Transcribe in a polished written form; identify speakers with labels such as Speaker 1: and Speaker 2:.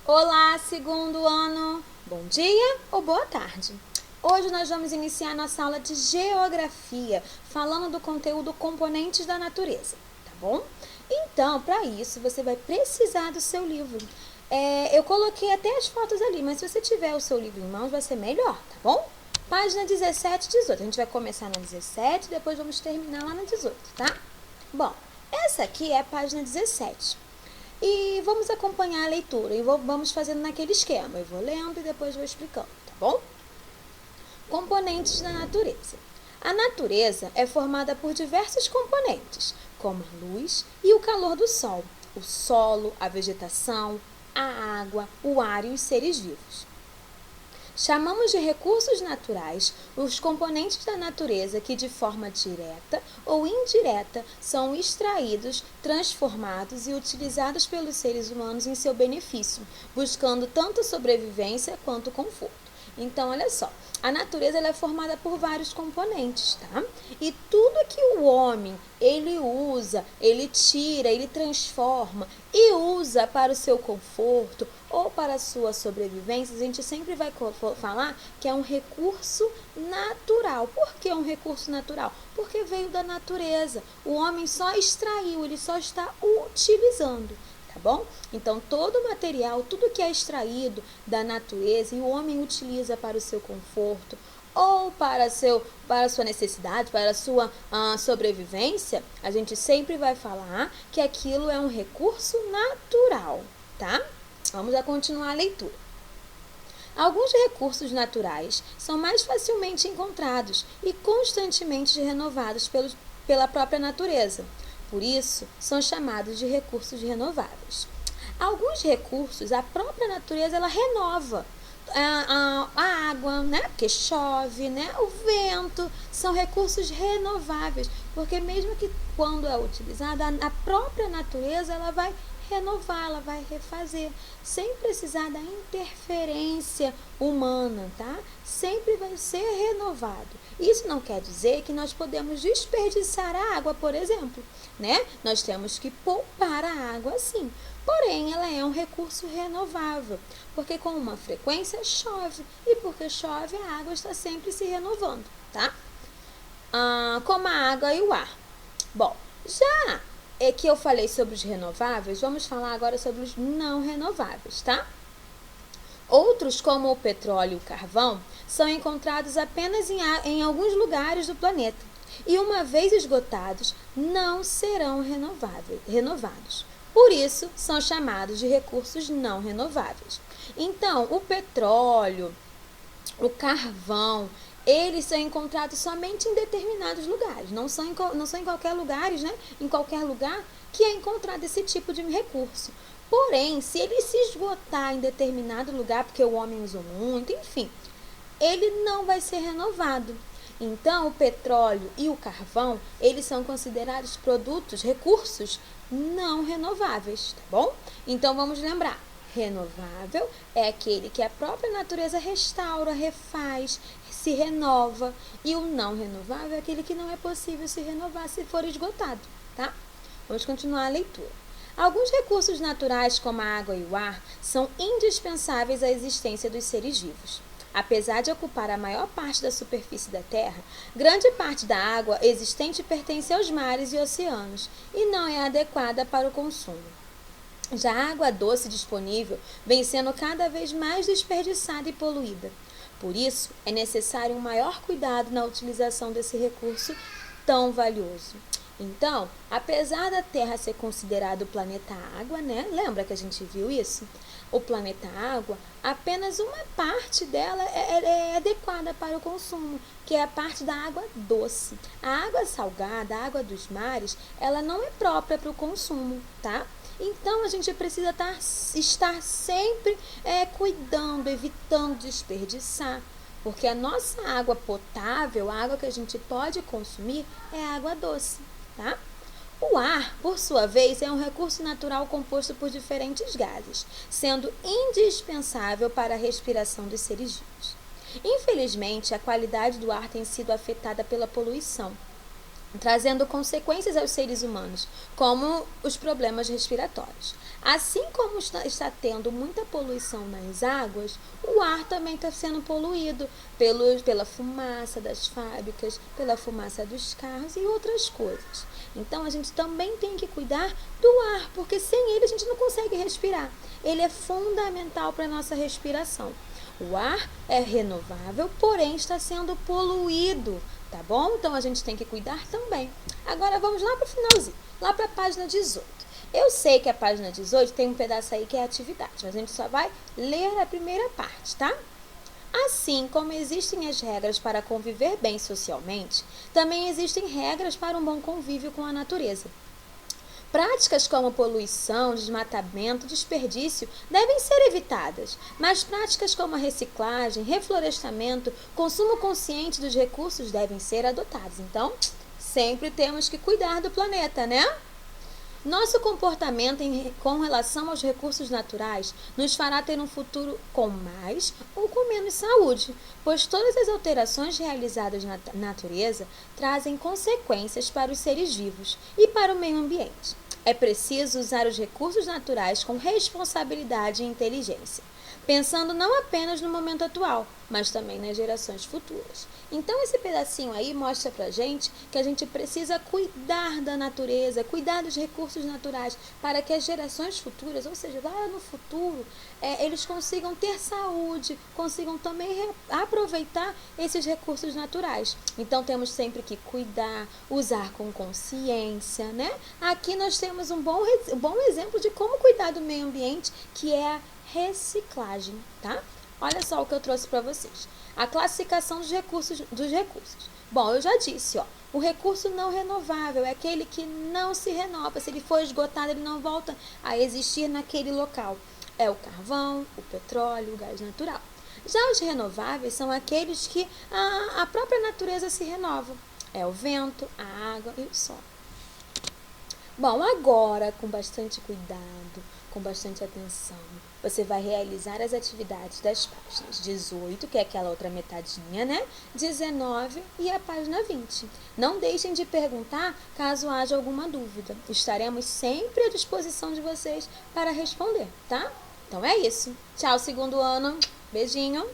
Speaker 1: Olá, segundo ano! Bom dia ou boa tarde! Hoje nós vamos iniciar nossa aula de Geografia, falando do conteúdo Componentes da Natureza, tá bom? Então, para isso, você vai precisar do seu livro. Eu coloquei até as fotos ali, mas se você tiver o seu livro em mãos, vai ser melhor, tá bom? Página 17 e 18. A gente vai começar na 17 e depois vamos terminar lá na 18, tá? Bom, essa aqui é a página 17. E vamos acompanhar a leitura e vamos fazendo naquele esquema. Eu vou lendo e depois vou explicando, tá bom? Componentes da natureza. A natureza é formada por diversos componentes, como a luz e o calor do sol, o solo, a vegetação, a água, o ar e os seres vivos. Chamamos de recursos naturais os componentes da natureza que, de forma direta ou indireta, são extraídos, transformados e utilizados pelos seres humanos em seu benefício, buscando tanto sobrevivência quanto conforto. Então, olha só, a natureza ela é formada por vários componentes, tá? E tudo que o homem, ele usa, ele tira, ele transforma e usa para o seu conforto ou para a sua sobrevivência, a gente sempre vai falar que é um recurso natural. Por que um recurso natural? Porque veio da natureza. O homem só extraiu, ele só está utilizando. Tá bom? Então, todo material, tudo que é extraído da natureza e o homem utiliza para o seu conforto ou para a sua necessidade, para a sua sobrevivência, a gente sempre vai falar que aquilo é um recurso natural, tá? Vamos a continuar a leitura. Alguns recursos naturais são mais facilmente encontrados e constantemente renovados pela própria natureza. Por isso, são chamados de recursos renováveis. Alguns recursos, a própria natureza, ela renova. A água, né? Porque chove, né? O vento, são recursos renováveis. Porque mesmo que quando é utilizada, a própria natureza, ela vai renovar, ela vai refazer, sem precisar da interferência humana, tá? Sempre vai ser renovado. Isso não quer dizer que nós podemos desperdiçar a água, por exemplo, né? Nós temos que poupar a água, sim. Porém, ela é um recurso renovável, porque com uma frequência chove, e porque chove a água está sempre se renovando, tá? Como a água e o ar. Bom, já que eu falei sobre os renováveis, vamos falar agora sobre os não renováveis, tá? Outros, como o petróleo e o carvão, são encontrados apenas em alguns lugares do planeta e, uma vez esgotados, não serão renovados. Por isso, são chamados de recursos não renováveis. Então, o petróleo, o carvão, eles são encontrados somente em determinados lugares, não são em qualquer lugar, né? Em qualquer lugar que é encontrado esse tipo de recurso. Porém, se ele se esgotar em determinado lugar, porque o homem usou muito, enfim, ele não vai ser renovado. Então, o petróleo e o carvão, eles são considerados produtos, recursos não renováveis, tá bom? Então, vamos lembrar. Renovável é aquele que a própria natureza restaura, refaz, se renova. E o não renovável é aquele que não é possível se renovar se for esgotado, tá? Vamos continuar a leitura. Alguns recursos naturais, como a água e o ar, são indispensáveis à existência dos seres vivos. Apesar de ocupar a maior parte da superfície da Terra, grande parte da água existente pertence aos mares e oceanos e não é adequada para o consumo. Já a água doce disponível vem sendo cada vez mais desperdiçada e poluída. Por isso, é necessário um maior cuidado na utilização desse recurso tão valioso. Então, apesar da Terra ser considerado o planeta água, né? Lembra que a gente viu isso? O planeta água, apenas uma parte dela é adequada para o consumo, que é a parte da água doce. A água salgada, a água dos mares, ela não é própria para o consumo, tá? Então, a gente precisa estar sempre cuidando, evitando desperdiçar. Porque a nossa água potável, a água que a gente pode consumir, é a água doce, tá? O ar, por sua vez, é um recurso natural composto por diferentes gases, sendo indispensável para a respiração dos seres vivos. Infelizmente, a qualidade do ar tem sido afetada pela poluição. trazendo consequências aos seres humanos, como os problemas respiratórios. Assim como está tendo muita poluição nas águas, o ar também está sendo poluído pela fumaça das fábricas, pela fumaça dos carros e outras coisas. Então a gente também tem que cuidar do ar, porque sem ele a gente não consegue respirar. Ele é fundamental para a nossa respiração. O ar é renovável, porém está sendo poluído, tá bom? Então a gente tem que cuidar também. Agora vamos lá para o finalzinho, lá para a página 18. Eu sei que a página 18 tem um pedaço aí que é atividade, mas a gente só vai ler a primeira parte, tá? Assim como existem as regras para conviver bem socialmente, também existem regras para um bom convívio com a natureza. Práticas como poluição, desmatamento, desperdício devem ser evitadas, mas práticas como a reciclagem, reflorestamento, consumo consciente dos recursos devem ser adotadas. Então, sempre temos que cuidar do planeta, né? Nosso comportamento com relação aos recursos naturais nos fará ter um futuro com mais ou com menos saúde, pois todas as alterações realizadas na natureza trazem consequências para os seres vivos e para o meio ambiente. É preciso usar os recursos naturais com responsabilidade e inteligência, pensando não apenas no momento atual, mas também nas gerações futuras. Então esse pedacinho aí mostra pra gente que a gente precisa cuidar da natureza, cuidar dos recursos naturais, para que as gerações futuras, ou seja, lá no futuro, eles consigam ter saúde, consigam também aproveitar esses recursos naturais. Então temos sempre que cuidar, usar com consciência, né? Aqui nós temos um bom exemplo de como cuidar do meio ambiente, que é a reciclagem, tá? Olha só o que eu trouxe para vocês. A classificação dos recursos. Bom, eu já disse, ó, o recurso não renovável é aquele que não se renova. Se ele for esgotado, ele não volta a existir naquele local. É o carvão, o petróleo, o gás natural. Já os renováveis são aqueles que a própria natureza se renova. É o vento, a água e o sol. Bom, agora, com bastante cuidado, com bastante atenção, você vai realizar as atividades das páginas 18, que é aquela outra metadinha, né? 19 e a página 20. Não deixem de perguntar caso haja alguma dúvida. Estaremos sempre à disposição de vocês para responder, tá? Então é isso. Tchau, segundo ano. Beijinho.